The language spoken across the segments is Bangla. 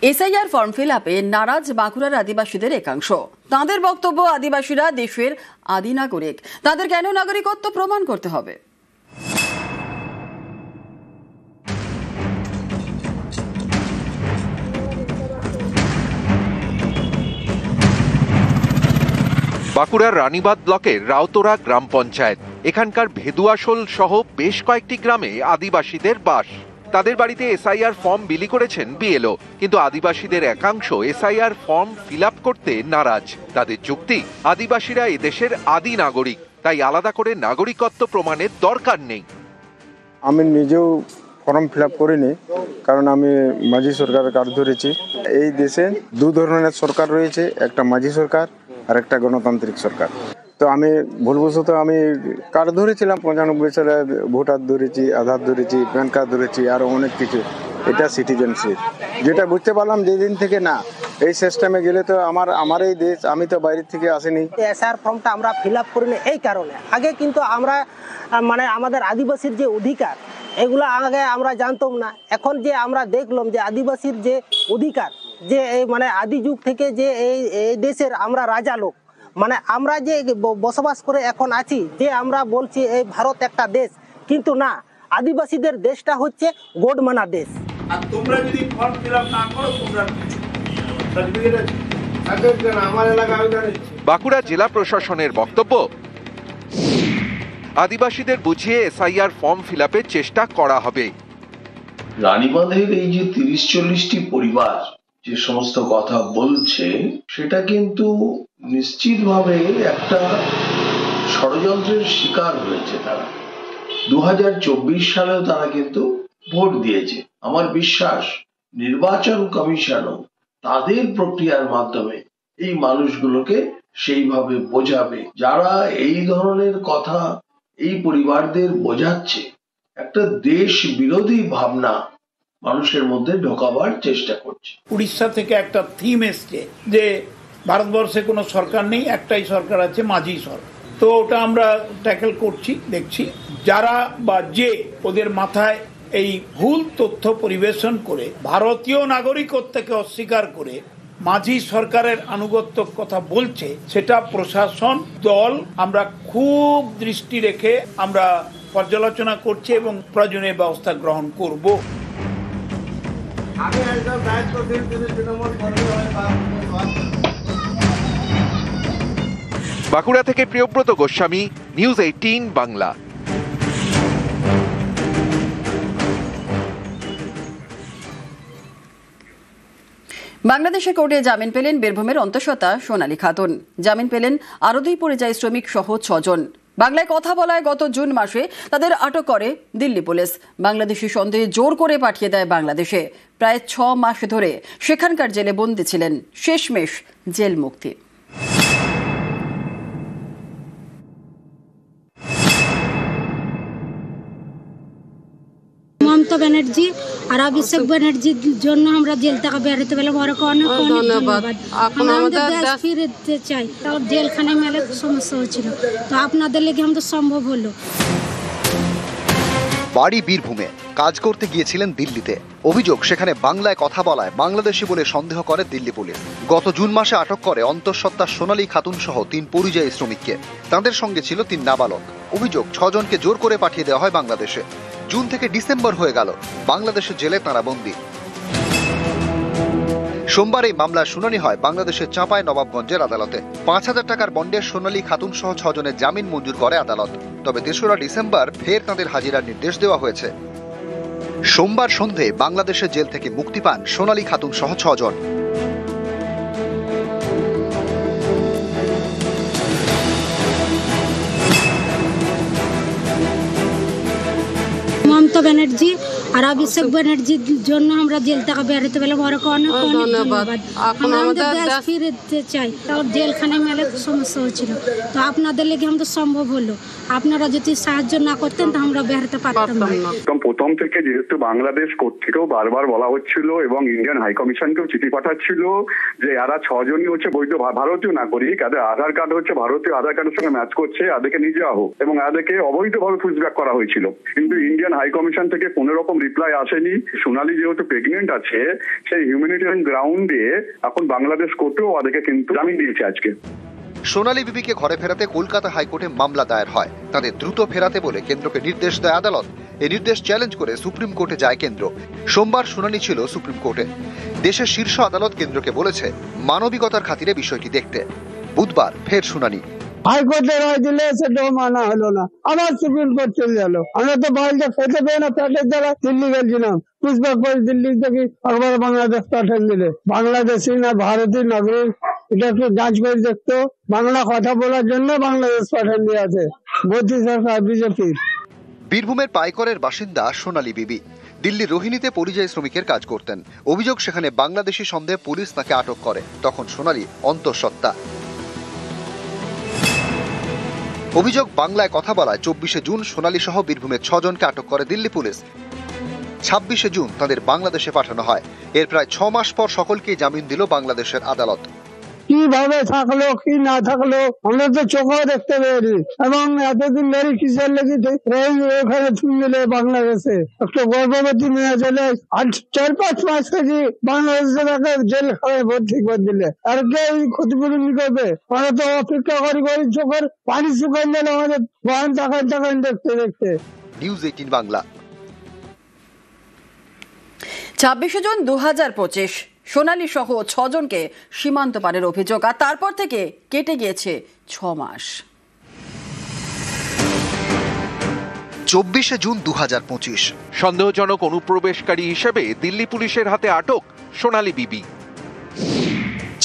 এসআইআর ফর্ম ফিল আপে নারাজ বাঁকুড়ার আদিবাসীদের একাংশ। তাঁদের বক্তব্য, আদিবাসীরা দেশের আদি নাগরিক, তাদের কেন নাগরিকত্ব প্রমাণ করতে হবে? বাঁকুড়ার রানীবাঁধ ব্লকের রাউতরা গ্রাম পঞ্চায়েত। এখানকার ভেদুয়াশোল সহ বেশ কয়েকটি গ্রামে আদিবাসীদের বাস। তাদের বাড়িতে এসআইআর ফর্ম বিলি করেছেন বিএলও, কিন্তু আদিবাসীদের একাংশ এসআইআর ফর্ম ফিল আপ করতে নারাজ। তাদের যুক্তি, আদিবাসীরা এদেশের আদি নাগরিক, তাই আলাদা করে নাগরিকত্ব প্রমাণের দরকার নেই। আমি নিজেও ফর্ম ফিল আপ করিনি, কারণ আমি মাঝি সরকারের কার্ড ধরেছি। এই দেশে দু ধরনের সরকার রয়েছে, একটা মাঝি সরকার আর একটা গণতান্ত্রিক সরকার। তো আমি ভুলবশত আমি কার্ড ধরেছিলাম, 95 সালে ভোটার ধরেছি, আধার ধরেছি, প্যান কার্ড ধরেছি, আরও অনেক কিছু। এটা সিটিজেনশিপ, যেটা বুঝতে পারলাম যেদিন থেকে না এই সিস্টেমে গেলে তো আমার এই দেশ, আমি তো বাইরে থেকে আসিনি। এসআর ফর্মটা আমরা ফিল আপ করিনি এই কারণে। আগে কিন্তু আমরা আমাদের আদিবাসীর যে অধিকার, এগুলো আগে আমরা জানতাম না। এখন যে আমরা দেখলাম যে আদিবাসীর যে অধিকার, যে আদি যুগ থেকে যে এই দেশের আমরা রাজা লোক, আমরা যে বসবাস করে এখন আছি, যে আমরা বলছি এই ভারত একটা দেশ, কিন্তু না, আদিবাসীদের দেশটা হচ্ছে গোডমানা দেশ। আর তোমরা যদি ফর্ম ফিল আপ না করো, তোমরা বাঁকুড়া জেলা প্রশাসনের বক্তব্য, আদিবাসীদের বুঝিয়ে এসআইআর ফর্ম ফিল আপের চেষ্টা করা হবে। রানীবাঁধের এই যে 30-40টি পরিবার যে সমস্ত কথা বলছে, সেটা কিন্তু নিশ্চিতভাবে একটা ষড়যন্ত্রের শিকার হয়েছে তারা। 2024 সালেও তারা কিন্তু ভোট দিয়েছে। আমার বিশ্বাস নির্বাচন কমিশনও তাদের প্রক্রিয়ার মাধ্যমে এই মানুষগুলোকে সেইভাবে বোঝাবে। যারা এই ধরনের কথা এই পরিবারদের বোঝাচ্ছে, একটা দেশ বিরোধী ভাবনা মানুষের মধ্যে ঢোকাবার চেষ্টা করছে। উড়িষ্যা থেকে একটা থিম এসছে যে ভারতবর্ষে কোনো সরকার নেই, একটাই সরকার আছে, মাঝি সরকার। তো ওটা আমরা ট্যাকেল করছি, দেখছি। যারা বা যে ওদের মাথায় এই ভুল তথ্য পরিবেশন করে ভারতীয় নাগরিকত্বকে অস্বীকার করে মাঝি সরকারের আনুগত্যর কথা বলছে, সেটা প্রশাসন দল আমরা খুব দৃষ্টি রেখে আমরা পর্যালোচনা করছি এবং প্রয়োজনীয় ব্যবস্থা গ্রহণ করব। বাঁকুড়া থেকে প্রিয়ব্রত গোস্বামী, নিউজ 18 বাংলা। বাংলাদেশের কোর্টে জামিন পেলেন বীরভূমের অন্তঃসত্ত্বা সোনালী খাতুন। জামিন পেলেন আরও 2 পরিযায়ী শ্রমিক সহ 6 জন। বাংলায় কথা বলায় গত জুন মাসে তাদের আটক করে দিল্লি পুলিশ। বাংলাদেশি সন্দেহে জোর করে পাঠিয়ে দেয় বাংলাদেশে। প্রায় 6 মাস ধরে সেখানকার জেলে বন্দী ছিলেন, শেষমেশ জেল মুক্তি। মমতা ব্যানার্জি আর অভিষেক ব্যানার্জির জন্য আমরা জেল থেকে বেরোতে পেলাম, অনেক অনেক ধন্যবাদ। আমরা আমাদের দেশ ফিরতে চাই, তাও জেলখানায় মেলে সমস্যা হচ্ছিল, তো আপনাদের লেগে আমাদের সম্ভব হলো। বাড়ি বীরভূমে, কাজ করতে গিয়েছিলেন দিল্লিতে। অভিযোগ, সেখানে বাংলায় কথা বলায় বাংলাদেশি বলে সন্দেহ করে দিল্লি পুলিশ। গত জুন মাসে আটক করে অন্তঃসত্ত্বা সোনালী খাতুন সহ 3 পরিযায়ী শ্রমিককে। তাদের সঙ্গে ছিল 3 নাবালক। অভিযোগ, 6 জনকে জোর করে পাঠিয়ে দেওয়া হয় বাংলাদেশে। জুন থেকে ডিসেম্বর হয়ে গেল, বাংলাদেশের জেলে তাঁরা বন্দী। সোমবার এই মামলার শুনানি হয় বাংলাদেশের চাঁপাই নবাবগঞ্জের আদালতে। 5,000 টাকার বন্ডে সোনালী খাতুন সহ 6 জনের জামিন মঞ্জুর করে আদালত। তবে 3রা ডিসেম্বর ফের তাঁদের হাজিরার নির্দেশ দেওয়া হয়েছে। সোমবার সন্ধে বাংলাদেশের জেল থেকে মুক্তি পান সোনালী খাতুন সহ 6 জন। মমতা ব্যানার্জি আর অভিষেক ব্যানার্জির জন্য আমরা জেল থেকে বেরোতে পেলাম, অনেক অনেক ধন্যবাদ। আমরা আমাদের দেশ ফিরতে চাই, তাও জেলখানায় মেলে সমস্যা হচ্ছিল, তো আপনাদের লেগে আমাদের সম্ভব হলো। আপনারা যদি সাহায্য না করতেন তা আমরা বেরোতে পারতাম না। প্রথম থেকে যেহেতু বাংলাদেশ কোর্ট থেকেও বারবার বলা হচ্ছিল এবং ইন্ডিয়ান হাই কমিশনকেও চিঠি পাঠাচ্ছিল যে এরা 6 জনই হচ্ছে বৈধ ভারতীয় নাগরিক, এদের আধার কার্ড হচ্ছে ভারতীয় আধার কার্ডের সঙ্গে ম্যাচ করছে, এদেরকে নিয়ে যাওয়া হোক, এবং এদেরকে অবৈধভাবে পুশব্যাক করা হয়েছিল। কিন্তু ইন্ডিয়ান হাই কমিশন থেকে কোনো রকম রিপ্লাই আসেনি। সোনালী যেহেতু প্রেগনেন্ট আছে, সেই হিউম্যানিটেরিয়ান গ্রাউন্ডে এখন বাংলাদেশ কোর্টেও ওদেরকে কিন্তু জামিন দিয়েছে আজকে। সোনালী বিবিকে ঘরে ফেরাতে কলকাতা হাইকোর্টে মামলা দায়ের হয়। তাদের দ্রুত ফেরাতে বলে কেন্দ্রকে নির্দেশ দেয় আদালত। এই নির্দেশ চ্যালেঞ্জ করে সুপ্রিম কোর্টে যায় কেন্দ্র। সোমবার শুনানি ছিল সুপ্রিম কোর্টে। দেশের শীর্ষ আদালত কেন্দ্রকে বলেছে মানবিকতার খাতিরে বিষয়টি দেখতে। বুধবার ফের শুনানি। হাইকোর্টে রায় দিলে সেটাও মানা হলো না, আবার সুপ্রিম কোর্ট চলে গেল। আমরা তো বাইরে খেতে পেয়ে না, পেটের জ্বালা দিল্লি গেছিলাম, পুষ্পক করে দিল্লি থেকে একবার বাংলাদেশ পাঠান দিলে। বাংলাদেশি না ভারতীয় নাগরিক এটা একটু যাঁচ করে দেখতো। বাংলা কথা বলার জন্য বাংলাদেশ পাঠান দিয়ে আছে মোদী সরকার, বিজেপি। বীরভূমের পাইকরের বাসিন্দা সোনালী বিবি দিল্লির রোহিণীতে পরিযায়ী শ্রমিকের কাজ করতেন। অভিযোগ, সেখানে বাংলাদেশি সন্দেহে পুলিশ তাকে আটক করে। তখন সোনালী অন্তঃসত্ত্বা। অভিযোগ, বাংলায় কথা বলায় 24শে জুন সোনালী সহ বীরভূমের 6 জনকে আটক করে দিল্লি পুলিশ। 26শে জুন তাদের বাংলাদেশে পাঠানো হয়। এর প্রায় 6 মাস পর সকলকেই জামিন দিল বাংলাদেশের আদালত। কিভাবে থাকলো কি না থাকলো আমরা তো চোখেও দেখতে পেয়েছি, এবং এতদিন ধরে কিসের লেগে ওখানে দিলে বাংলাদেশে একটা গর্ভবতী মেয়ে চলে আর 4-5 মাস থেকে বাংলাদেশে তাকে জেলখানায় ভর্তি করে দিলে। আর কে ক্ষতিপূরণ করবে? আমরা তো অপেক্ষা করি চোখের পানি শুকাই গেল আমাদের বহন তাকান দেখতে দেখতে। নিউজ 18 বাংলা। 26শে জুন 2025 সোনালী সহ 6 জনকে সীমান্ত পারের অভিযোগ, আর তারপর থেকে কেটে গিয়েছে 6 মাস। 24শে জুন 2025 সন্দেহজনক অনুপ্রবেশকারী হিসেবে দিল্লি পুলিশের হাতে আটক সোনালী বিবি।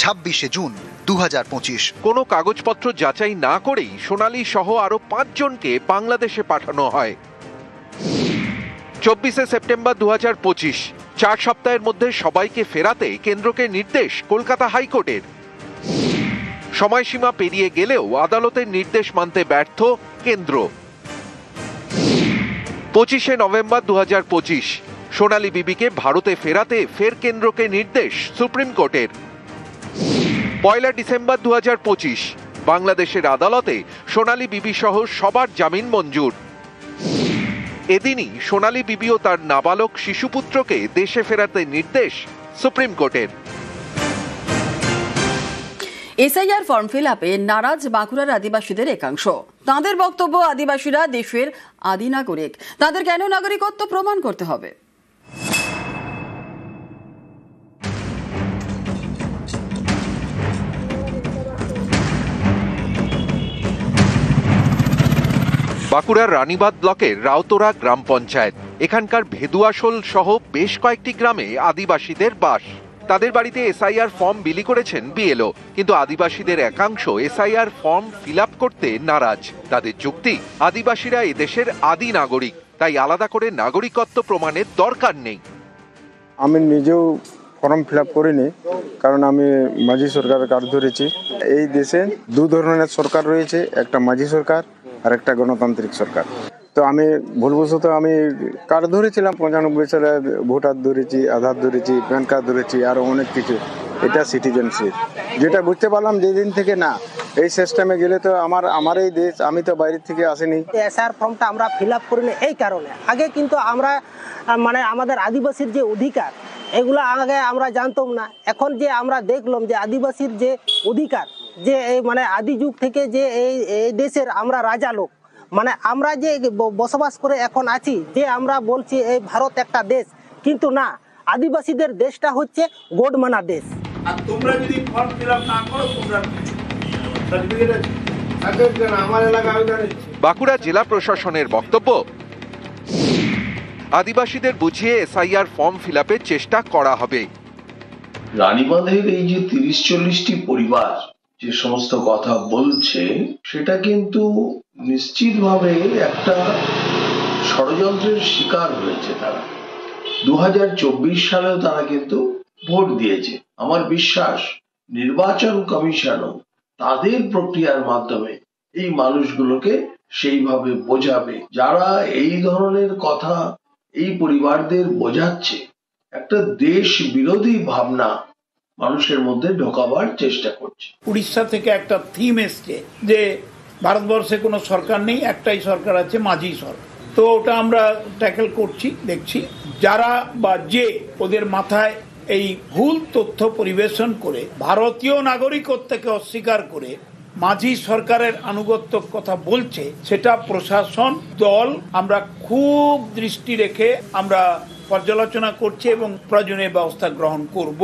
26শে জুন 2025 কোনো কাগজপত্র যাচাই না করেই সোনালী সহ আরো 5 জনকে বাংলাদেশে পাঠানো হয়। 24শে সেপ্টেম্বর 2025 4 সপ্তাহের মধ্যে সবাইকে ফেরাতে কেন্দ্রকে নির্দেশ কলকাতা হাইকোর্টের। সময়সীমা পেরিয়ে গেলেও আদালতের নির্দেশ মানতে ব্যর্থ কেন্দ্র। 25শে নভেম্বর 2025 সোনালী বিবিকে ভারতে ফেরাতে ফের কেন্দ্রকে নির্দেশ সুপ্রিম কোর্টের। 1 ডিসেম্বর 2025 বাংলাদেশের আদালতে সোনালী বিবি সহ সবার জামিন মঞ্জুর। এদিনই সোনালী বিবি ও তার নাবালক শিশুপুত্রকে দেশে ফেরাতে নির্দেশ সুপ্রিম কোর্টের। এসআইআর ফর্ম ফিল আপে নারাজ বাঁকুড়ার আদিবাসীদের একাংশ। তাঁদের বক্তব্য, আদিবাসীরা দেশের আদি নাগরিক, তাদের কেন নাগরিকত্ব প্রমাণ করতে হবে? বাঁকুড়ার রানীবাদ ব্লকের রাউতোরা গ্রাম পঞ্চায়েত। এখানকার ভেদুয়াশোল সহ বেশ কয়েকটি গ্রামে আদিবাসীদের বাস। তাদের বাড়িতে এসআইআর ফর্ম বিলি করেছেন বিএলও, কিন্তু আদিবাসীদের একাংশ এসআইআর ফর্ম ফিল আপ করতে নারাজ। তাদের যুক্তি, আদিবাসীরা এদেশের আদি নাগরিক, তাই আলাদা করে নাগরিকত্ব প্রমাণের দরকার নেই। আমি নিজেও ফর্ম ফিল আপ করিনি, কারণ আমি মাঝি সরকারের কার্ড ধরেছি। এই দেশে 2 ধরনের সরকার রয়েছে, একটা মাঝি সরকার আর একটা গণতান্ত্রিক সরকার। তো আমি ভুলবশত আমি কার্ড ধরেছিলাম, 95 সালে ভোটার ধরেছি, আধার ধরেছি, প্যান কার্ড ধরেছি, আরো অনেক কিছু। এটা সিটিজেনশিপ, যেটা বুঝতে পারলাম যেদিন থেকে না এই সিস্টেমে গেলে তো আমার এই দেশ, আমি তো বাইরে থেকে আসিনি। এসআর ফর্মটা আমরা ফিল আপ করিনি এই কারণে, আগে কিন্তু আমরা মানে আমাদের আদিবাসীর যে অধিকার এগুলো আগে আমরা জানতাম না। এখন যে আমরা দেখলাম যে আদিবাসীর যে অধিকার, যে মানে আদি যুগ থেকে যে এই দেশের আমরা রাজা লোক, মানে আমরা যে বসবাস করে এখন আছি, যে আমরা বলছি এই ভারত একটা দেশ, কিন্তু না, আদিবাসীদের দেশটা হচ্ছে গোডমানা দেশ। আর তোমরা যদি ফর্ম ফিল আপ না করো, তোমরা আমার এলাকায় বাঁকুড়া জেলা প্রশাসনের বক্তব্য, আদিবাসীদের বুঝিয়ে এসআইআর ফর্ম ফিল আপের চেষ্টা করা হবে। রানীবাঁধের এই যে 30-40টি পরিবার যে সমস্ত কথা বলছে, সেটা কিন্তু নিশ্চিতভাবে একটা ষড়যন্ত্রের শিকার হয়েছে তারা। 2024 সালেও তারা কিন্তু ভোট দিয়েছে। আমার বিশ্বাস নির্বাচন কমিশনও তাদের প্রক্রিয়ার মাধ্যমে এই মানুষগুলোকে সেইভাবে বোঝাবে। যারা এই ধরনের কথা এই পরিবারদের বোঝাচ্ছে একটা দেশ বিরোধী ভাবনা মানুষের মধ্যে ঢোকাবার চেষ্টা করছে। উড়িষ্যা থেকে একটা থিম এসছে যে ভারতবর্ষে কোনো সরকার নেই, একটাই সরকার আছে, মাঝি সরকার। তো ওটা আমরা ট্যাকেল করছি, দেখছি। যারা বা যে ওদের মাথায় এই ভুল তথ্য পরিবেশন করে ভারতীয় নাগরিকত্বকে অস্বীকার করে মাঝি সরকারের আনুগত্যর কথা বলছে, সেটা প্রশাসন দল আমরা খুব দৃষ্টি রেখে আমরা পর্যালোচনা করছি এবং প্রয়োজনীয় ব্যবস্থা গ্রহণ করব।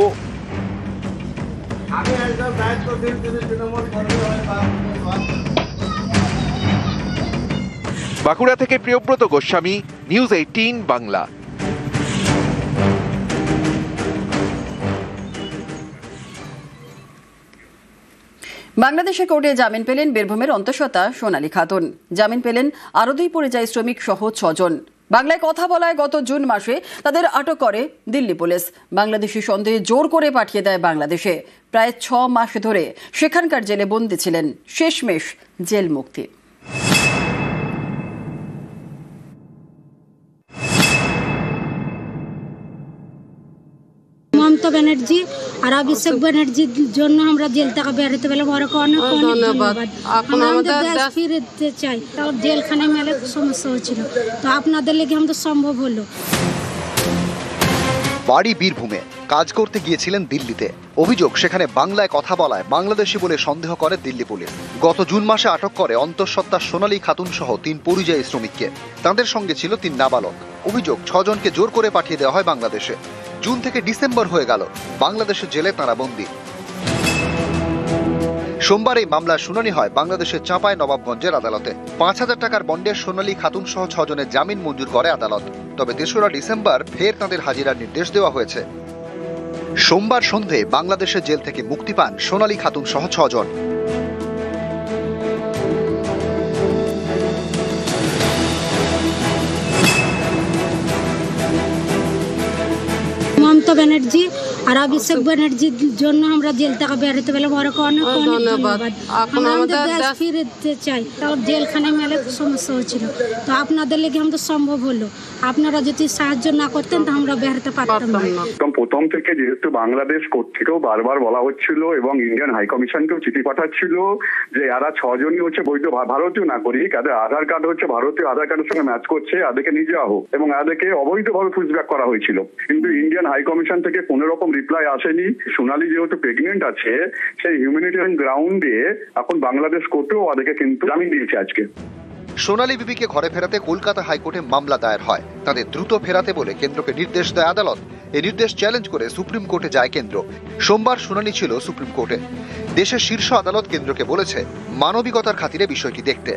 বাঁকুড়া থেকে প্রিয়ব্রত গোস্বামী, নিউজ 18 বাংলা। বাংলাদেশের কোর্টে জামিন পেলেন বীরভূমের অন্তঃসত্ত্বা সোনালী খাতুন। জামিন পেলেন আরো 2 পরিযায়ী শ্রমিক সহ 6 জন। বাংলায় কথা বলায় গত জুন মাসে তাদের আটক করে দিল্লি পুলিশ। বাংলাদেশি সন্দেহে জোর করে পাঠিয়ে দেয় বাংলাদেশে। প্রায় 6 মাস ধরে সেখানকার জেলে বন্দী ছিলেন, শেষমেশ জেল মুক্তি। মমতা ব্যানার্জি আর অভিষেক ব্যানার্জির জন্য আমরা জেল থেকে বেরোতে পেলাম, ওরা অনেক অনেক ধন্যবাদ। আমরা আমাদের দেশ ফিরতে চাই, তাও জেলখানায় মেলে সমস্যা হচ্ছিল, তো আপনাদের লেগে আমাদের সম্ভব হলো। বাড়ি বীরভূমে, কাজ করতে গিয়েছিলেন দিল্লিতে। অভিযোগ, সেখানে বাংলায় কথা বলায় বাংলাদেশি বলে সন্দেহ করে দিল্লি পুলিশ। গত জুন মাসে আটক করে অন্তঃসত্ত্বা সোনালী খাতুন সহ 3 পরিযায়ী শ্রমিককে। তাদের সঙ্গে ছিল 3 নাবালক। অভিযোগ, 6 জনকে জোর করে পাঠিয়ে দেওয়া হয় বাংলাদেশে। জুন থেকে ডিসেম্বর হয়ে গেল, বাংলাদেশের জেলে তাঁরা বন্দী। সোমবার এই মামলার শুনানি হয় বাংলাদেশের চাঁপাই নবাবগঞ্জের আদালতে। 5,000 টাকার বন্ডে সোনালী খাতুন সহ 6 জনের জামিন মঞ্জুর করে আদালত। তবে 3রা ডিসেম্বর ফের তাঁদের হাজিরার নির্দেশ দেওয়া হয়েছে। সোমবার সন্ধে বাংলাদেশের জেল থেকে মুক্তি পান সোনালী খাতুন সহ 6 জন। মমতা ব্যানার্জি আর অভিষেক ব্যানার্জির জন্য আমরা জেল থেকে বেরোতে পেলাম, ওরা অনেক অনেক ধন্যবাদ। আমরা আমাদের দেশ ফিরতে চাই, তাও জেলখানায় মেলে সমস্যা হচ্ছিল, তো আপনাদের লেগে আমাদের সম্ভব হলো। আপনারা যদি সাহায্য না করতেন তা আমরা বেরোতে পারতাম না। প্রথম থেকে যেহেতু বাংলাদেশ কোর্ট থেকেও বারবার বলা হচ্ছিল এবং ইন্ডিয়ান হাই কমিশনকেও চিঠি পাঠাচ্ছিল যে এরা 6 জনই হচ্ছে বৈধ ভারতীয় নাগরিক, এদের আধার কার্ড হচ্ছে ভারতীয় আধার কার্ডের সঙ্গে ম্যাচ করছে, এদেরকে নিয়ে যাওয়া হোক, এবং এদেরকে অবৈধভাবে পুশব্যাক করা হয়েছিল। কিন্তু ইন্ডিয়ান হাই কমিশন থেকে কোনো রকম রিপ্লাই আসেনি। সোনালী যেহেতু প্রেগনেন্ট আছে, সেই হিউম্যানিটেরিয়ান গ্রাউন্ডে এখন বাংলাদেশ কোর্টেও ওদেরকে কিন্তু জামিন দিয়েছে আজকে। সোনালী বিবিকে ঘরে ফেরাতে কলকাতা হাইকোর্টে মামলা দায়ের হয়। তাদের দ্রুত ফেরাতে বলে কেন্দ্রকে নির্দেশ দেয় আদালত। এই নির্দেশ চ্যালেঞ্জ করে সুপ্রিম কোর্টে যায় কেন্দ্র। সোমবার শুনানি ছিল সুপ্রিম কোর্টে। দেশের শীর্ষ আদালত কেন্দ্রকে বলেছে মানবিকতার খাতিরে বিষয়টি দেখতে।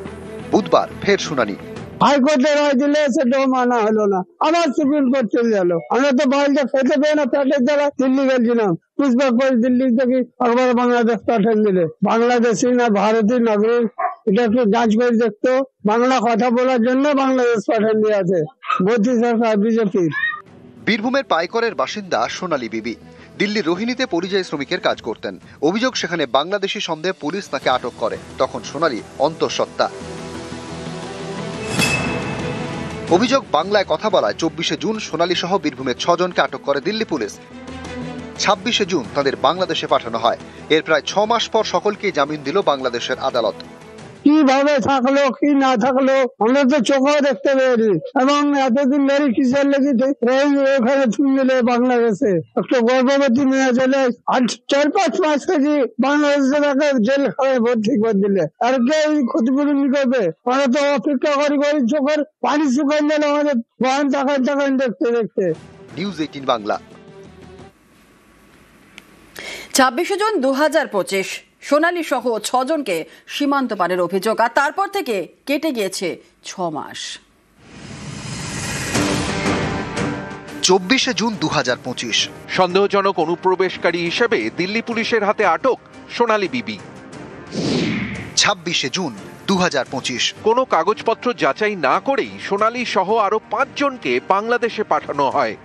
বুধবার ফের শুনানি। হাইকোর্টে রায় দিলে সেটাও মানা হলো না, আবার সুপ্রিম কোর্ট চলে গেল। আমরা তো বাইরে খেতে পেয়ে না, পেটের দ্বারা দিল্লি গেছিলাম, পুষ্পক করে দিল্লি থেকে একবার বাংলাদেশ পাঠান দিলে। বাংলাদেশি না ভারতীয় নাগরিক, এটা একটু যাঁচ করে দেখতো। বাংলা কথা বলার জন্য বাংলাদেশ পাঠান দিয়ে আছে মোদী সরকার, বিজেপির। বীরভূমের পাইকরের বাসিন্দা সোনালী বিবি দিল্লির রোহিণীতে পরিযায়ী শ্রমিকের কাজ করতেন। অভিযোগ, সেখানে বাংলাদেশি সন্দেহে পুলিশ তাকে আটক করে। তখন সোনালী অন্তঃসত্ত্বা। অভিযোগ, বাংলায় কথা বলায় 24শে জুন সোনালী সহ বীরভূমের 6 জনকে আটক করে দিল্লি পুলিশ। 26শে জুন তাদের বাংলাদেশে পাঠানো হয়। এর প্রায় 6 মাস পর সকলকেই জামিন দিল বাংলাদেশের আদালত। কিভাবে থাকলো কি না থাকলো আমরা তো চোখেও দেখতে পেয়েছি, এবং এতদিন ধরে কিসের লেগে ওখানে মিলে বাংলাদেশে একটা গর্ভবতী মেয়ে চলে 4-5 মাস থেকে বাংলাদেশে তাকে জেলখানায় ভর্তি করে দিলে, আর কে ক্ষতিপূরণ করবে? আমরা তো অপেক্ষা করি চোখের পানি শুকাই গেল আমাদের বয়ান তাকান দেখতে দেখতে। নিউজ 18 বাংলা। 26শে জুন 2025 সোনালী সহ 6 জনকে সীমান্ত পারের অভিযোগ, আর তারপর থেকে কেটে গিয়েছে 6 মাস। 24শে জুন 2025 সন্দেহজনক অনুপ্রবেশকারী হিসেবে দিল্লি পুলিশের হাতে আটক সোনালী বিবি। 26শে জুন 2025 কোনো কাগজপত্র যাচাই না করেই সোনালী সহ আরো 5 জনকে বাংলাদেশে পাঠানো হয়।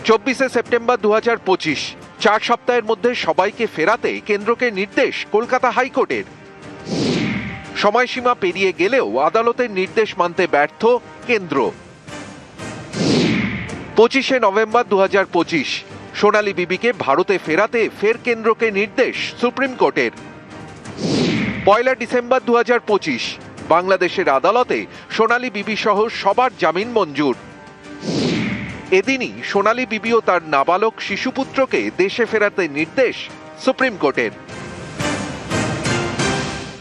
24শে সেপ্টেম্বর 2025 4 সপ্তাহের মধ্যে সবাইকে ফেরাতে কেন্দ্রকে নির্দেশ কলকাতা হাইকোর্টের। সময়সীমা পেরিয়ে গেলেও আদালতের নির্দেশ মানতে ব্যর্থ কেন্দ্র। 25শে নভেম্বর 2025 সোনালী বিবিকে ভারতে ফেরাতে ফের কেন্দ্রকে নির্দেশ সুপ্রিম কোর্টের। 1 ডিসেম্বর 2025 বাংলাদেশের আদালতে সোনালী বিবি সহ সবার জামিন মঞ্জুর। এদিনই সোনালী বিবি ও তার নাবালক শিশুপুত্রকে দেশে ফেরাতে নির্দেশ সুপ্রিম কোর্টের।